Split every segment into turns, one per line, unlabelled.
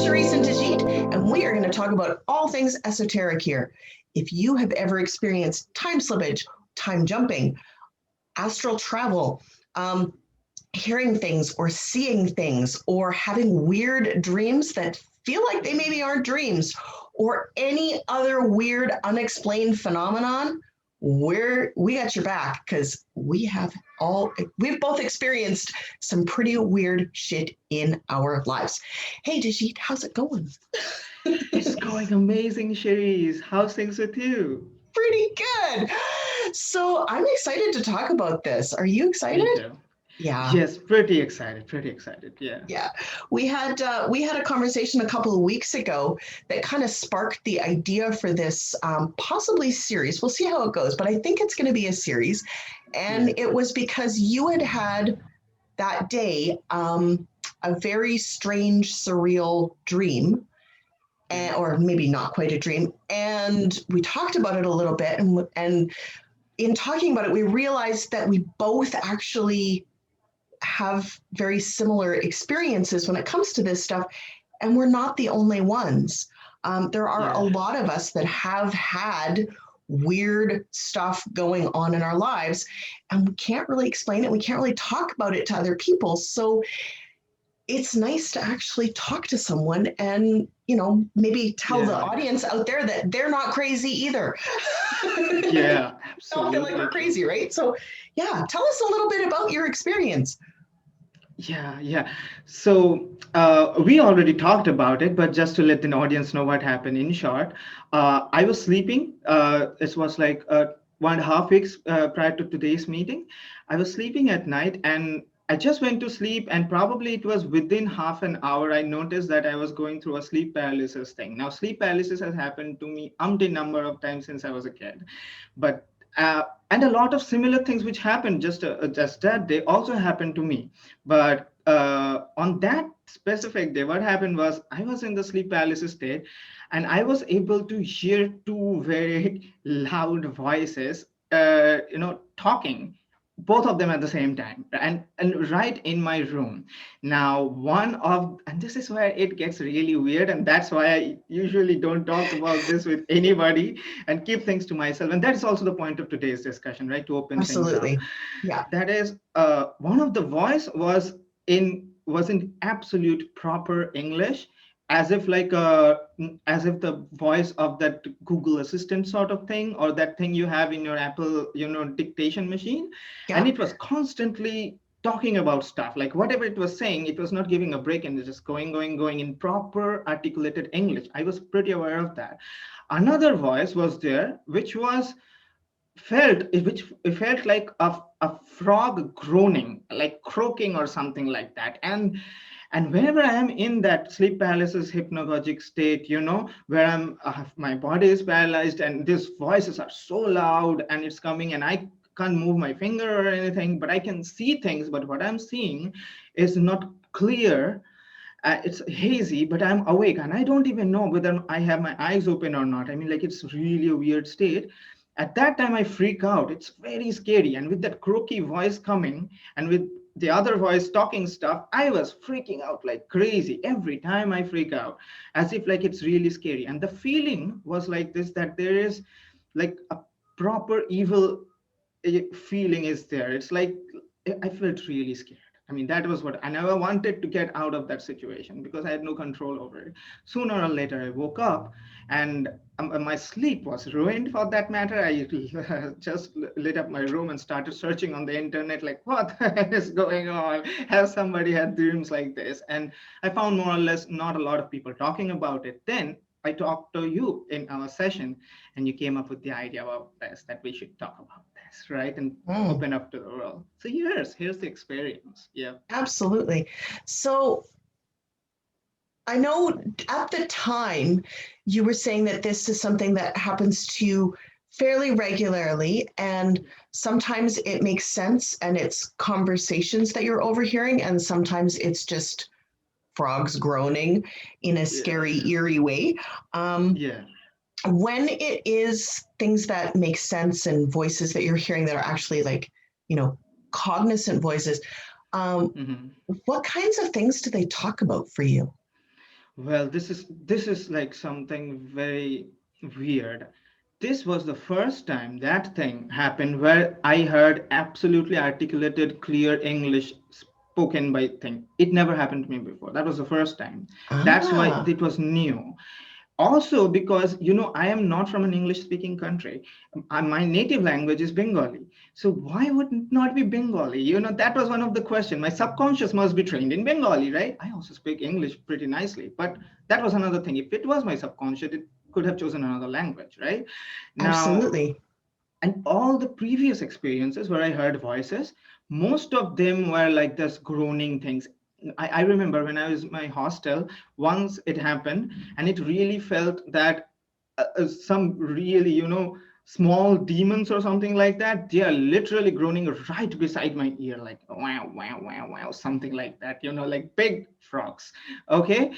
Sherisse and Debjit, and we are going to talk about all things esoteric here. If you have ever experienced time slippage, time jumping, astral travel, hearing things or seeing things, or having weird dreams that feel like they maybe aren't dreams, or any other weird unexplained phenomenon, we got your back, because we've both experienced some pretty weird shit in our lives. Hey Debjit, how's it going?
It's going amazing, Sherisse. How's things with you?
Pretty good. So I'm excited to talk about this. Are you excited?
Me too.
Yeah.
Yes, pretty excited. Pretty excited. Yeah.
Yeah, we had a conversation a couple of weeks ago that kind of sparked the idea for this possibly series. We'll see how it goes, but I think it's going to be a series. And
Yeah.
it was because you had that day a very strange, surreal dream, or maybe not quite a dream. And we talked about it a little bit, and in talking about it, we realized that we both actually have very similar experiences when it comes to this stuff, and we're not the only ones. There are a lot of us that have had weird stuff going on in our lives, and we can't really explain it. We can't really talk about it to other people. So it's nice to actually talk to someone and, maybe tell the audience out there that they're not crazy either.
Yeah, absolutely.
Don't feel like we're crazy, right? So yeah, tell us a little bit about your experience.
Yeah. So we already talked about it, but just to let the audience know what happened in short, I was sleeping. It was like 1.5 weeks prior to today's meeting. I was sleeping at night, and I just went to sleep, and probably it was within half an hour, I noticed that I was going through a sleep paralysis thing. Now, sleep paralysis has happened to me umpteen number of times since I was a kid, but and a lot of similar things which happened just that day also happened to me. But on that specific day, what happened was I was in the sleep paralysis state, and I was able to hear two very loud voices, talking, both of them at the same time, and right in my room. Now, and this is where it gets really weird, and that's why I usually don't talk about this with anybody and keep things to myself. And that's also the point of today's discussion, right? To open things up.
Yeah.
That is, one of the voice was in absolute proper English, as if the voice of that Google Assistant sort of thing, or that thing you have in your Apple, dictation machine.
Yeah.
And it was constantly talking about stuff, like whatever it was saying, it was not giving a break, and it was just going in proper articulated English. I was pretty aware of that. Another voice was there, which felt like a frog groaning, like croaking or something like that. And whenever I am in that sleep paralysis hypnagogic state, where my body is paralyzed, and these voices are so loud, and it's coming, and I can't move my finger or anything, but I can see things, but what I'm seeing is not clear. It's hazy, but I'm awake, and I don't even know whether I have my eyes open or not. I mean, like, it's really a weird state. At that time, I freak out. It's very scary. And with that croaky voice coming, and with the other voice talking stuff, I was freaking out like crazy. Every time I freak out, as if like it's really scary. And the feeling was like this, that there is like a proper evil feeling is there. It's like I felt really scared. I mean, that was what I never wanted to get out of that situation, because I had no control over it. Sooner or later, I woke up, and my sleep was ruined for that matter. I just lit up my room and started searching on the internet, like, what is going on? Has somebody had dreams like this? And I found more or less not a lot of people talking about it. Then I talked to you in our session, and you came up with the idea about this, that we should talk about this, right? And open up to the world. So here's the experience. Yeah.
Absolutely. So I know at the time you were saying that this is something that happens to you fairly regularly, and sometimes it makes sense and it's conversations that you're overhearing, and sometimes it's just frogs groaning in a scary, eerie way. When it is things that make sense and voices that you're hearing that are actually like, cognizant voices, what kinds of things do they talk about for you?
Well, this is like something very weird. This was the first time that thing happened where I heard absolutely articulated, clear English spoken by thing. It never happened to me before. That was the first time. That's why
Ah,
it was new. Also because I am not from an English speaking country. My native language is Bengali, so why would it not be Bengali? That was one of the question. My subconscious must be trained in Bengali, right? I also speak English pretty nicely, but that was another thing. If it was my subconscious, it could have chosen another language, right? Now,
absolutely.
and all the previous experiences where I heard voices, most of them were like this groaning things. I remember when I was in my hostel, once it happened, and it really felt that some really, small demons or something like that, they are literally groaning right beside my ear, like wow, wow, wow, wow, something like that, like big frogs. Okay,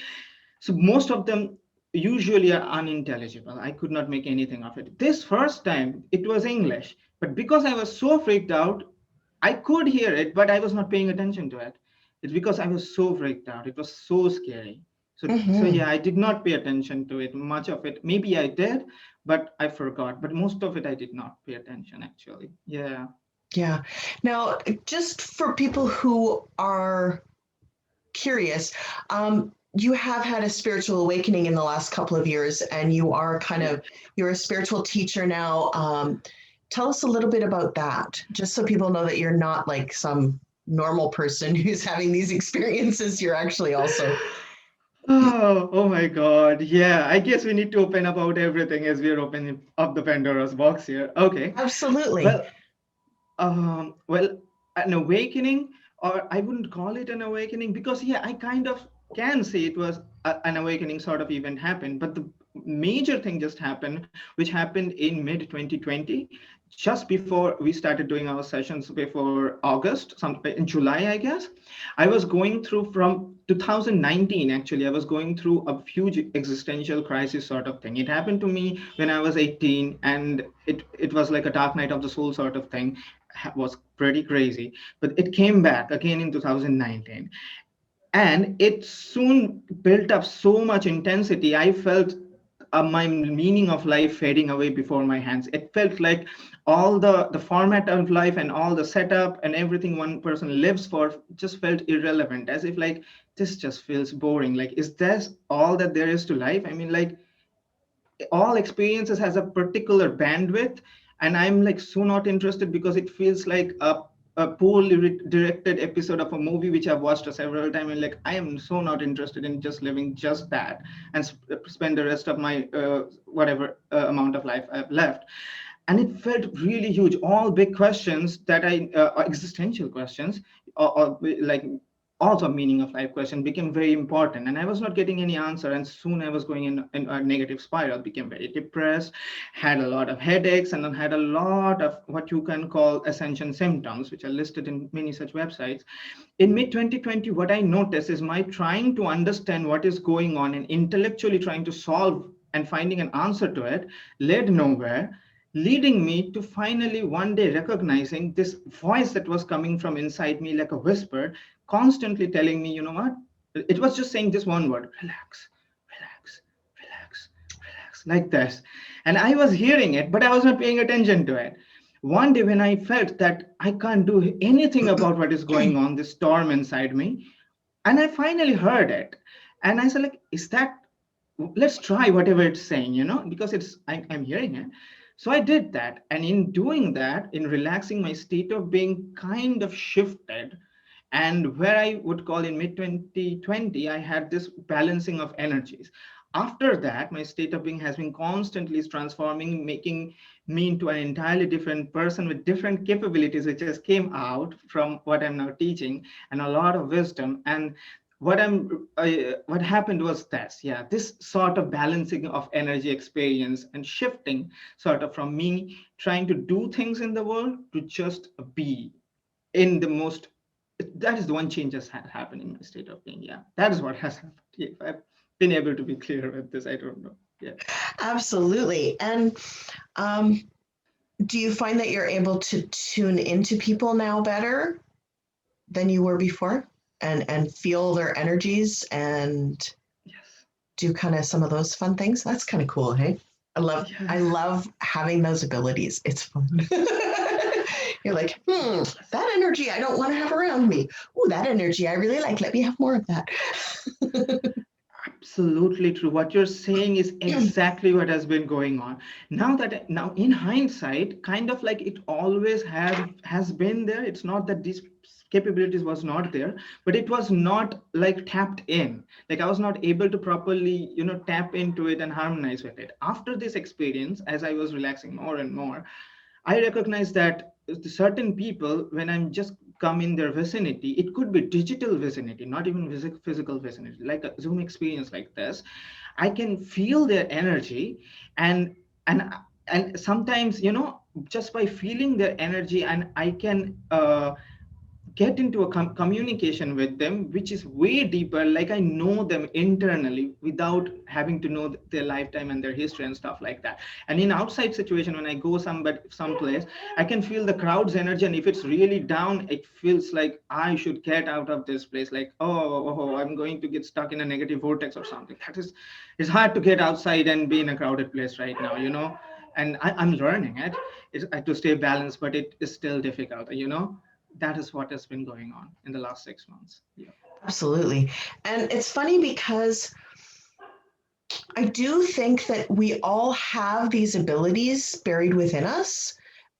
so most of them usually are unintelligible. I could not make anything of it. This first time it was English, but because I was so freaked out, I could hear it, but I was not paying attention to it. It's because I was so freaked out. It was so scary. So
Hmm.
yeah, I did not pay attention to it. Much of it, maybe I did, but I forgot. But most of it, I did not pay attention actually. Yeah.
Yeah. Now, just for people who are curious, you have had a spiritual awakening in the last couple of years, and you are you're a spiritual teacher now. Tell us a little bit about that, just so people know that you're not like some normal person who's having these experiences. You're actually also.
Oh my God. Yeah, I guess we need to open about everything as we are opening up the Pandora's box here. Okay.
Absolutely.
Well, well, an awakening, or I wouldn't call it an awakening because, yeah, I kind of can say it was an awakening sort of event happened. But the major thing just happened, which happened in mid 2020, just before we started doing our sessions before August, some in July, I guess. I was going through from 2019, actually, I was going through a huge existential crisis sort of thing. It happened to me when I was 18, and it was like a dark night of the soul sort of thing. Was pretty crazy, but it came back again in 2019, and it soon built up so much intensity. I felt my meaning of life fading away before my hands. It felt like all the format of life and all the setup and everything one person lives for just felt irrelevant, as if like this just feels boring. Like, is this all that there is to life? I mean, like, all experiences has a particular bandwidth, and I'm like so not interested because it feels like a poorly directed episode of a movie which I've watched several times, and like I am so not interested in just living just that and spend the rest of my whatever amount of life I've left. And it felt really huge, all big questions that I existential questions, or like also meaning of life question became very important, and I was not getting any answer, and soon I was going in a negative spiral, became very depressed, had a lot of headaches, and then had a lot of what you can call ascension symptoms, which are listed in many such websites. In mid 2020, what I noticed is my trying to understand what is going on and intellectually trying to solve and finding an answer to it led nowhere, leading me to finally one day recognizing this voice that was coming from inside me like a whisper, constantly telling me, you know what? It was just saying this one word: relax, relax, relax, relax, like this. And I was hearing it, but I was not paying attention to it. One day, when I felt that I can't do anything about what is going on, this storm inside me, and I finally heard it. And I said, like, is that, let's try whatever it's saying, because I'm hearing it. So I did that, and in doing that, in relaxing, my state of being kind of shifted. And where I would call in mid 2020, I had this balancing of energies. After that, my state of being has been constantly transforming, making me into an entirely different person with different capabilities, which just came out from what I'm now teaching, and a lot of wisdom. And what happened was this, yeah, this sort of balancing of energy experience and shifting sort of from me trying to do things in the world to just be in the most, that is the one change that's happened in my state of being. Yeah, that is what has happened. Yeah, if I've been able to be clear with this, I don't know. Yeah.
Absolutely. And um, do you find that you're able to tune into people now better than you were before, and feel their energies and
Yes.
do kind of some of those fun things. That's kind of cool, hey? I love having those abilities. It's fun. You're like, that energy I don't want to have around me. Oh, that energy I really like. Let me have more of that.
Absolutely true. What you're saying is exactly what has been going on. Now in hindsight, kind of like it always has been there. It's not that these capabilities was not there, but it was not like tapped in. Like I was not able to properly, tap into it and harmonize with it. After this experience, as I was relaxing more and more, I recognize that certain people, when I'm just come in their vicinity, it could be digital vicinity, not even physical vicinity, like a Zoom experience like this. I can feel their energy, and and and sometimes, just by feeling their energy, and I can get into a communication with them, which is way deeper. Like I know them internally without having to know their lifetime and their history and stuff like that. And in outside situation, when I go someplace, I can feel the crowd's energy, and if it's really down, it feels like I should get out of this place. Like, oh, I'm going to get stuck in a negative vortex or something. It's hard to get outside and be in a crowded place right now, and I'm learning it. To stay balanced, but it is still difficult, That is what has been going on in the last 6 months. Yeah.
Absolutely. And it's funny because I do think that we all have these abilities buried within us.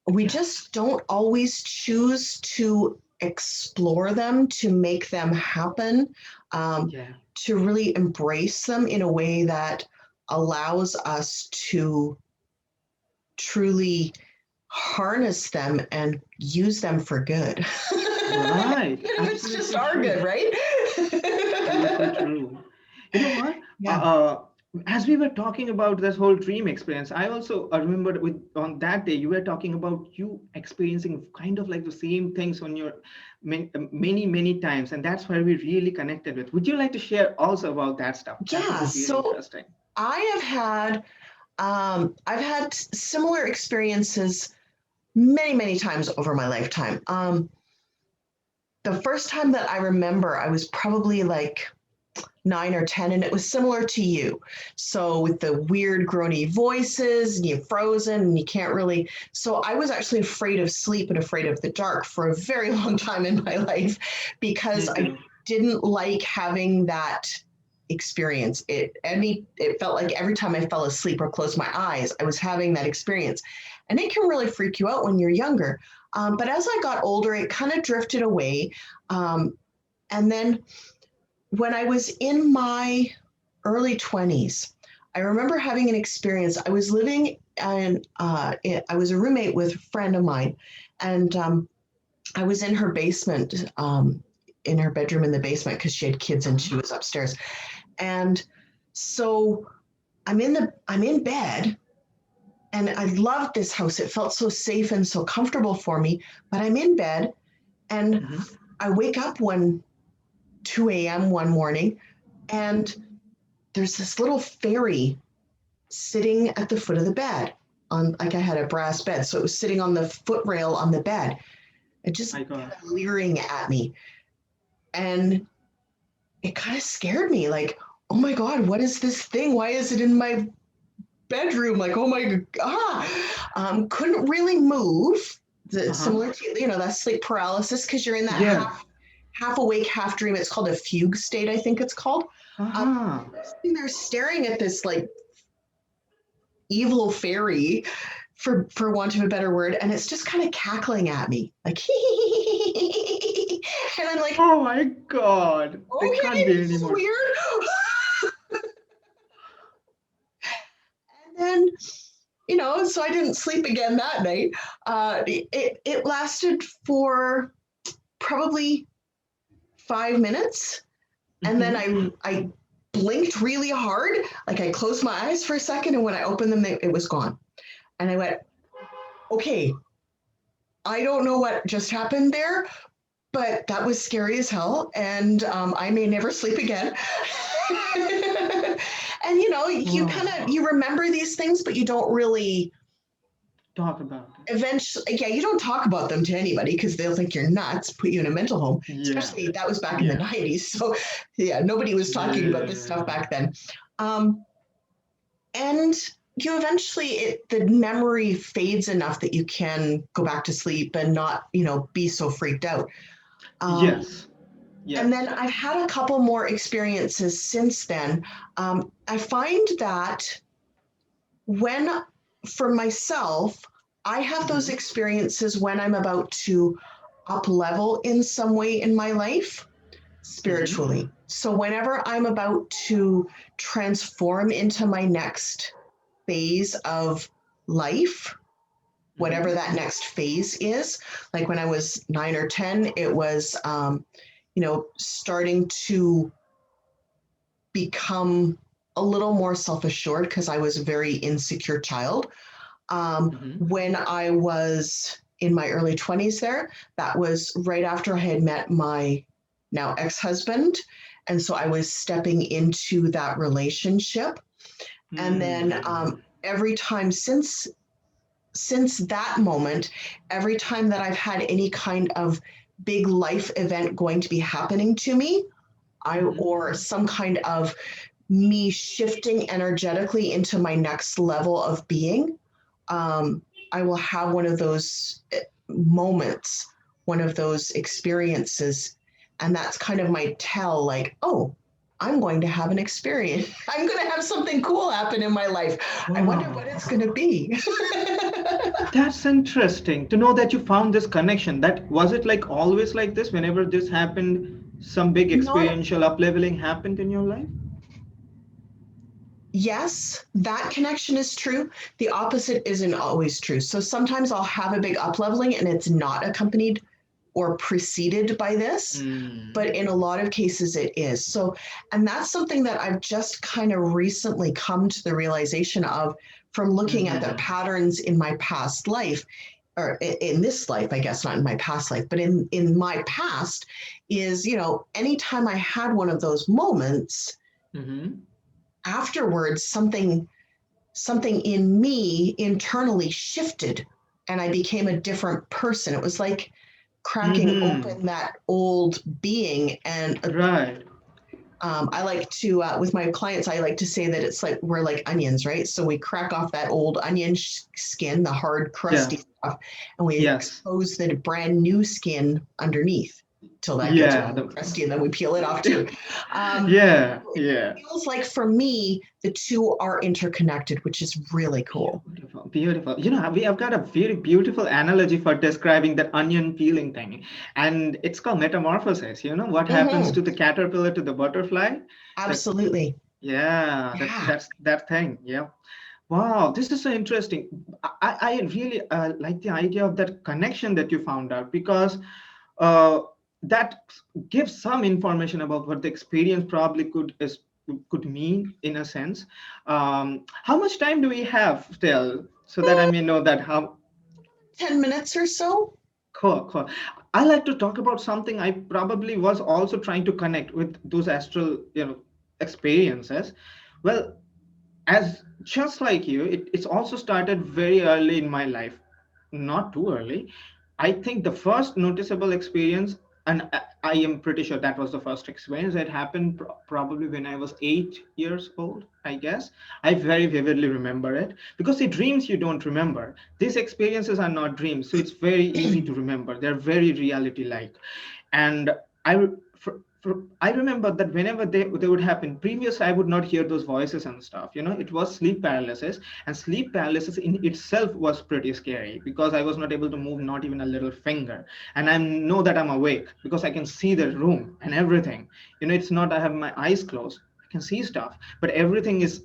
We just don't always choose to explore them, to make them happen, to really embrace them in a way that allows us to truly harness them and use them for good.
Right.
It's just our good, right?
Absolutely true. You know what?
Yeah.
As we were talking about this whole dream experience, I also remembered on that day you were talking about you experiencing kind of like the same things on your many times, and that's where we really connected with. Would you like to share also about that stuff?
Yeah. So
interesting.
I've had similar experiences many times over my lifetime. The first time that I remember, I was probably like 9 or 10, and it was similar to you. So with the weird groany voices, and you're frozen, and you can't really. So I was actually afraid of sleep and afraid of the dark for a very long time in my life because I didn't like having that experience. It felt like every time I fell asleep or closed my eyes, I was having that experience. And it can really freak you out when you're younger. But as I got older, it kind of drifted away. And then when I was in my early 20s, I remember having an experience. I was living in, I was a roommate with a friend of mine, and I was in her basement, in her bedroom in the basement because she had kids and she was upstairs. And so I'm in bed, and I loved this house. It felt so safe and so comfortable for me, but I'm in bed, and I wake up 2 a.m. one morning, and there's this little fairy sitting at the foot of the bed like I had a brass bed. So it was sitting on the footrail on the bed. It just kept leering at me. And it kind of scared me, like, oh my God, what is this thing? Why is it in my bedroom? Like, oh my God. Couldn't really move. Similar to, that sleep paralysis, because you're in that half awake, half dream. It's called a fugue state, I think it's called. Sitting there staring at this like evil fairy, for want of a better word, and it's just kind of cackling at me, like and I'm like,
oh my God,
it can't be anymore. Weird. And then, so I didn't sleep again that night. It lasted for probably 5 minutes, and then I blinked really hard, like I closed my eyes for a second, and when I opened them, it was gone. And I went, okay, I don't know what just happened there, but that was scary as hell, and I may never sleep again. And you remember these things, but you don't really
talk about it.
Eventually, you don't talk about them to anybody because they'll think you're nuts, put you in a mental home. Especially that was back in the 90s. So nobody was talking about this stuff back then. Um, and you eventually, the memory fades enough that you can go back to sleep and not, be so freaked out.
Yes.
And
Yes.
then I've had a couple more experiences since then. I find that when, for myself, I have those
Mhm.
experiences when I'm about to up level in some way in my life
Mhm.
spiritually. So whenever I'm about to transform into my next phase of life, whatever
Mhm.
that next phase is, like when I was 9 or 10, it was, starting to become a little more self assured because I was a very insecure child.
Mhm.
When I was in my early 20s, that was right after I had met my now ex husband. And so I was stepping into that relationship. And then
Hmm.
every time since that moment, every time that I've had any kind of big life event going to be happening to me,
Mhm.
or some kind of me shifting energetically into my next level of being, um, I will have one of those moments, one of those experiences. And that's kind of my tell, like, oh, I'm going to have an experience. I'm going to have something cool happen in my life. I wonder what it's going
Oh,
to be.
that's interesting to know that you found this connection. That was it like always like this? Whenever this happened, some big
Not
experiential upleveling happened in your life?
Yes, that connection is true. The opposite isn't always true. So sometimes I'll have a big up leveling and it's not accompanied or preceded by this, but
Mm.
in a lot of cases it is. So, and that's something that I've just kind of recently come to the realization of from looking at the
Mhm.
patterns in my past life, or in this life, I guess, not in my past life, but in my past, is, anytime I had one of those moments,
Mhm.
afterwards something in me internally shifted and I became a different person. It was like cracking
Mhm.
open that old being. And
Right.
I like to, with my clients, I like to say that it's like we're like onions, right? So we crack off that old onion skin, the hard, crusty
Yeah.
stuff, and we
Yes.
expose the brand new skin underneath till that gets
Yeah.
really crusty, and then we peel it off too. Um,
Yeah. Yeah.
Feels like for me, the two are interconnected, which is really cool.
Beautiful, beautiful. We have got a very beautiful analogy for describing that onion peeling thing, and it's called metamorphosis. You know what happens
Hmm.
to the caterpillar to the butterfly? Like,
Absolutely.
yeah,
Yeah.
that's that thing. Yeah. Wow, this is so interesting. I really like the idea of that connection that you found out because uh, that gives some information about what the experience probably could mean in a sense. How much time do we have still so that I
Mm,
may know that how
10 minutes or so.
cool, cool. I like to talk about something I probably was also trying to connect with those astral, experiences. Well, as just like you, it's also started very early in my life, not too early. I think the first noticeable experience, and I am pretty sure that was the first experience that happened probably when I was 8 years old, I guess. I very vividly remember it because the dreams you don't remember. These experiences are not dreams, so it's very easy to remember. They're very reality like. And I, I remember that whenever they would happen, previously I would not hear those voices and stuff. It was sleep paralysis, and sleep paralysis in itself was pretty scary because I was not able to move not even a little finger, and I know that I'm awake because I can see the room and everything. It's not I have my eyes closed. I can see stuff, but everything is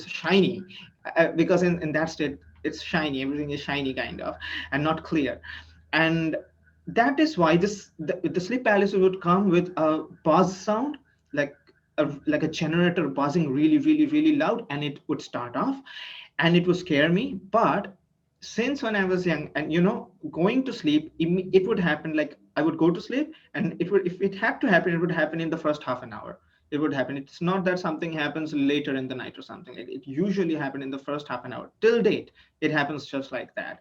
shiny because in that state it's shiny. Everything is shiny kind of, and not clear, and that is why the sleep paralysis would come with a buzz sound, like like a generator buzzing really really really loud, and it would start off and it would scare me. But since when I was young, and going to sleep, it would happen like I would go to sleep, and it would, if it had to happen, it would happen in the first half an hour. It would happen. It's not that something happens later in the night or something. It usually happened in the first half an hour till date. It happens just like that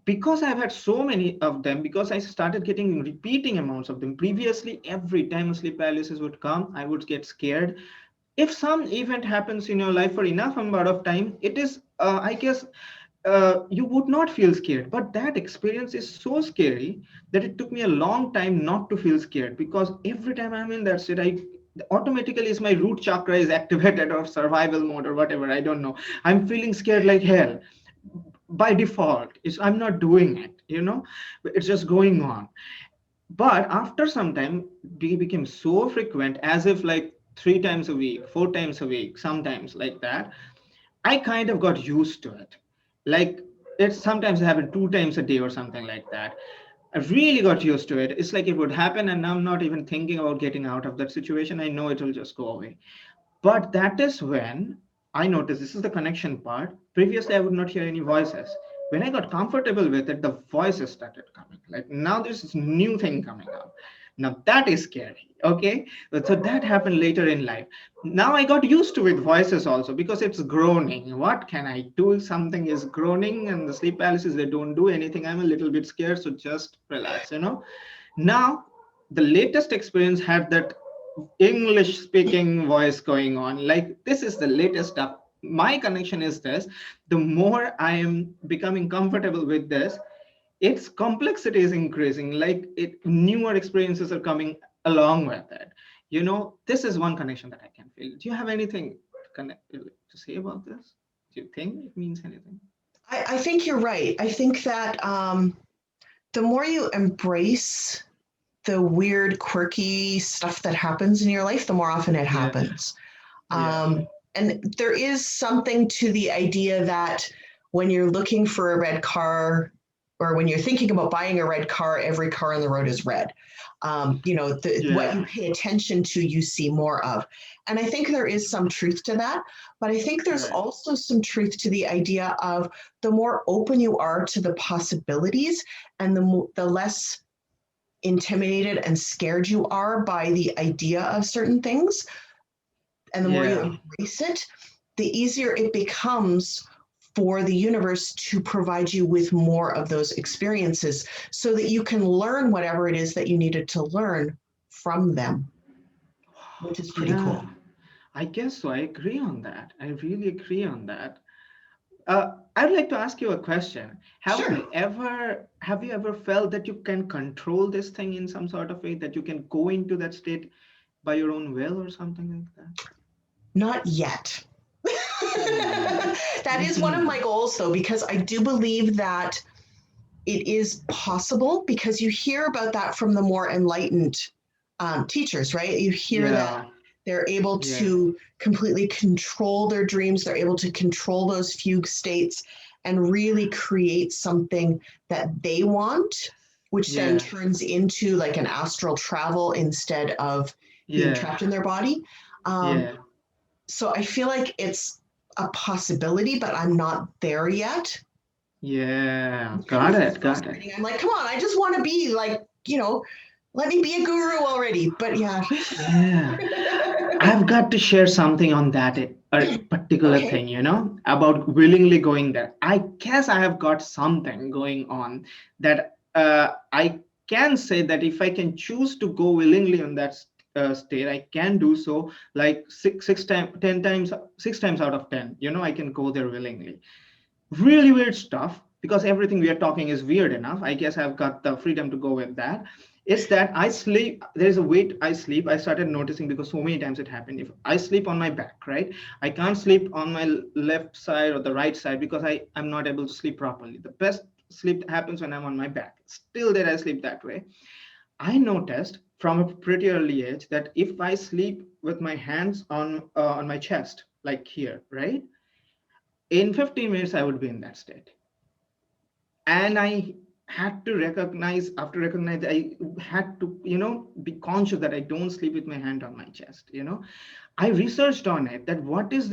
because I've had so many of them, because I started getting repeating amounts of them. Previously, every time a sleep paralysis would come, I would get scared. if some event happens in your life for enough amount of time, it is, I guess, you would not feel scared. But that experience is so scary that it took me a long time not to feel scared, because every time I'm in that state, I automatically is my root chakra is activated, or survival mode, or whatever. I don't know. I'm feeling scared like hell by default. I'm not doing it, but it's just going on. But after some time, they became so frequent, as if like 3 times a week, 4 times a week, sometimes like that. I kind of got used to it. Like, it sometimes happened 2 times a day or something like that. I really got used to it. It's like it would happen, and I'm not even thinking about getting out of that situation. I know it will just go away. But that is when I noticed, this is the connection part. Previously, I would not hear any voices. When I got comfortable with it, the voices started coming. Like, now there's this new thing coming up. Now that is scary. Okay. So that happened later in life. Now I got used to with voices also, because it's groaning. What can I do? Something is groaning, and the sleep paralysis, they don't do anything. I'm a little bit scared. So just relax. Now, the latest experience had that English speaking voice going on. Like, this is the latest stuff. My connection is this. The more I am becoming comfortable with this, its complexity is increasing. Like, newer experiences are coming along with it. This is one connection that I can feel. Do you have anything to say about this? Do you think it means anything?
I think you're right. I think that the more you embrace the weird, quirky stuff that happens in your life, the more often it
Yeah.
happens.
Yeah.
And there is something to the idea that when you're looking for a red car, or when you're thinking about buying a red car, every car on the road is red. What
Yeah.
you pay attention to, you see more of. And I think there is some truth to that. But I think there's
Right.
also some truth to the idea of the more open you are to the possibilities, and the less intimidated and scared you are by the idea of certain things, and the more you
Yeah.
embrace it, the easier it becomes for the universe to provide you with more of those experiences, so that you can learn whatever it is that you needed to learn from them, which is pretty
Yeah.
cool.
I guess so. I agree on that. I really agree on that. I'd like to ask you a question.
Sure.
Have you ever felt that you can control this thing in some sort of way, that you can go into that state by your own will or something like that?
Not yet.
Hmm.
That is one of
Mm-hmm.
my goals, though, because I do believe that it is possible, because you hear about that from the more enlightened teachers, right? You hear that
Yeah.
they're able
Yeah.
to completely control their dreams, they're able to control those fugue states and really create something that they want, which then
Yeah.
turns into like an astral travel instead of being
Yeah.
trapped in their body. Um,
Yeah.
so I feel like it's a possibility, but I'm not there yet.
Yeah.
It's kind
Got
of
it. Got it.
frustrating. I'm like, come on, I just want to be like, let me be a guru already. But yeah.
Yeah. I've got to share something on that a particular
Okay.
thing, about willingly going there. I guess I have got something going on that I can say that if I can choose to go willingly on that state, I can do so. Like six times, 10 times, 6 times out of 10. I can go there willingly. Really weird stuff, because everything we are talking is weird enough. I guess I've got the freedom to go with that. Is that I sleep, there's a way I sleep. I started noticing, because so many times it happened. If I sleep on my back, right, I can't sleep on my left side or the right side, because I'm not able to sleep properly. The best sleep happens when I'm on my back. Still that I sleep that way. I noticed from a pretty early age that if I sleep with my hands on my chest, like here, right, in 15 minutes I would be in that state. And I had to recognize, after recognize, I had to be conscious that I don't sleep with my hand on my chest. I researched on it, that what is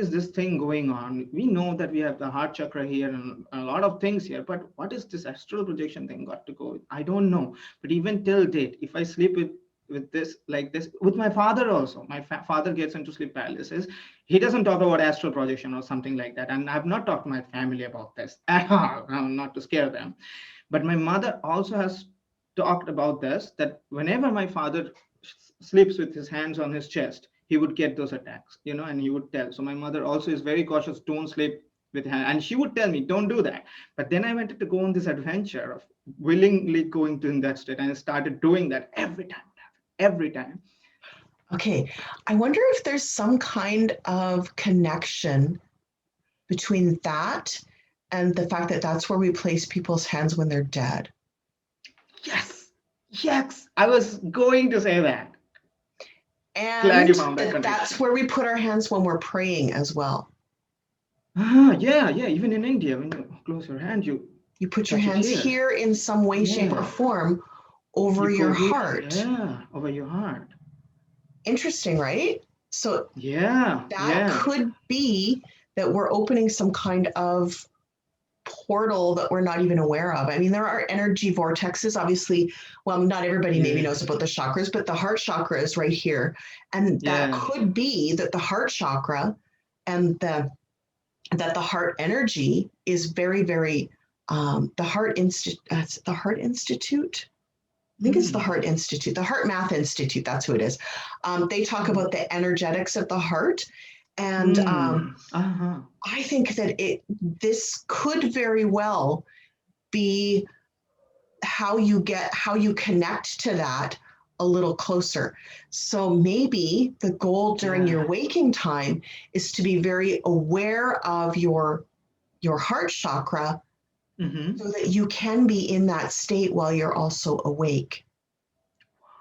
this thing going on. We know that we have the heart chakra here and a lot of things here, but what is this astral projection thing got to go with? I don't know. But even till date, if I sleep with this, like this, with my father also, my father gets into sleep paralysis. He doesn't talk about astral projection or something like that, and I've not talked to my family about this at all, not to scare them. But my mother also has talked about this, that whenever my father sleeps with his hands on his chest, he would get those attacks, and he would tell. So my mother also is very cautious, don't sleep with her. And she would tell me, don't do that. But then I wanted to go on this adventure of willingly going to in that state. And I started doing that every time, every time.
Okay. I wonder if there's some kind of connection between that and the fact that that's where we place people's hands when they're dead.
Yes, I was going to say that.
And
glad you found that
that's where we put our hands when we're praying as well.
Yeah, even in India, when you close your hand, you
put your hands here in some way, shape, or form over your heart.
Yeah, over your heart.
Interesting, right? So
that
could be that we're opening some kind of portal that we're not even aware of. I mean, there are energy vortexes, obviously. Well, not everybody maybe knows about the chakras, but the heart chakra is right here. And that could be that the heart chakra and that the heart energy is very, very, the Heart Institute. The Heart Institute. I think it's the Heart Institute, the Heart Math Institute. That's who it is. They talk about the energetics of the heart. And I think that this could very well be how you connect to that a little closer. So maybe the goal during your waking time is to be very aware of your heart chakra, so that you can be in that state while you're also awake.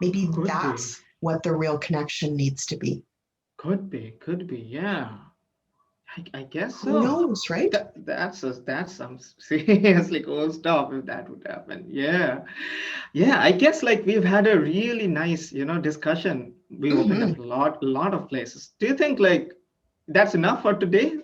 Maybe that's what the real connection needs to be.
Could be, yeah. I guess so.
Who knows, right?
That's some seriously cool stuff if that would happen. Yeah. I guess like we've had a really nice, discussion. We opened up a lot of places. Do you think like that's enough for today?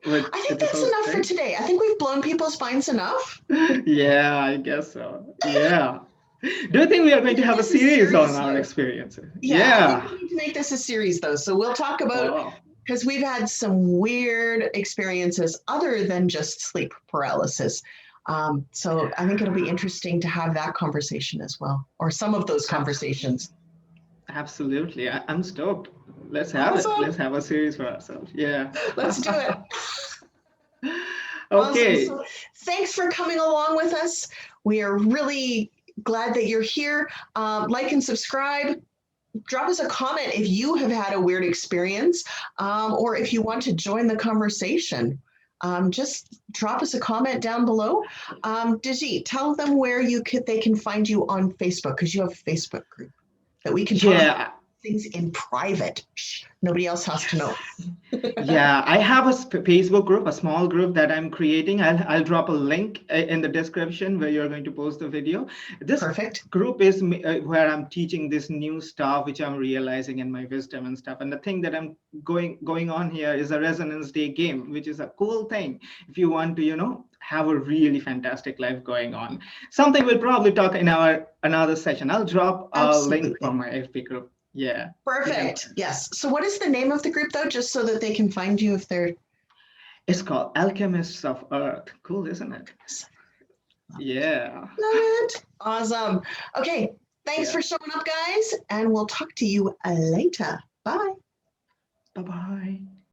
I think that's enough for today. I think we've blown people's minds enough.
Yeah, I guess so. Yeah. Do you think we are going to have a series on our experiences?
Yeah. I think we need to make this a series though. So we'll talk about, because we've had some weird experiences other than just sleep paralysis. So I think it'll be interesting to have that conversation as well, or some of those conversations.
Absolutely. I'm stoked. Let's have it. Let's have a series for ourselves. Yeah.
Let's do it.
Okay.
Awesome. So thanks for coming along with us. We are really glad that you're here. Like and subscribe. Drop us a comment if you have had a weird experience, or if you want to join the conversation. Just drop us a comment down below. Debjit, tell them where they can find you on Facebook, because you have a Facebook group that we can talk about things in private. Shh, nobody else has to know.
Yeah, I have a Facebook group, a small group that I'm creating. I'll drop a link in the description where you're going to post the video. This group is where I'm teaching this new stuff, which I'm realizing in my wisdom and stuff. And the thing that I'm going on here is a Resonance Day game, which is a cool thing if you want to, have a really fantastic life going on. Something we'll probably talk in our another session. I'll drop a link from my FB group. Yeah.
Perfect. Yes. So what is the name of the group though, just so that they can find you if they're...
It's called Alchemists of Earth. Cool, isn't it? Yeah.
Love it. Awesome. Okay. Thanks for showing up, guys. And we'll talk to you later. Bye.
Bye-bye.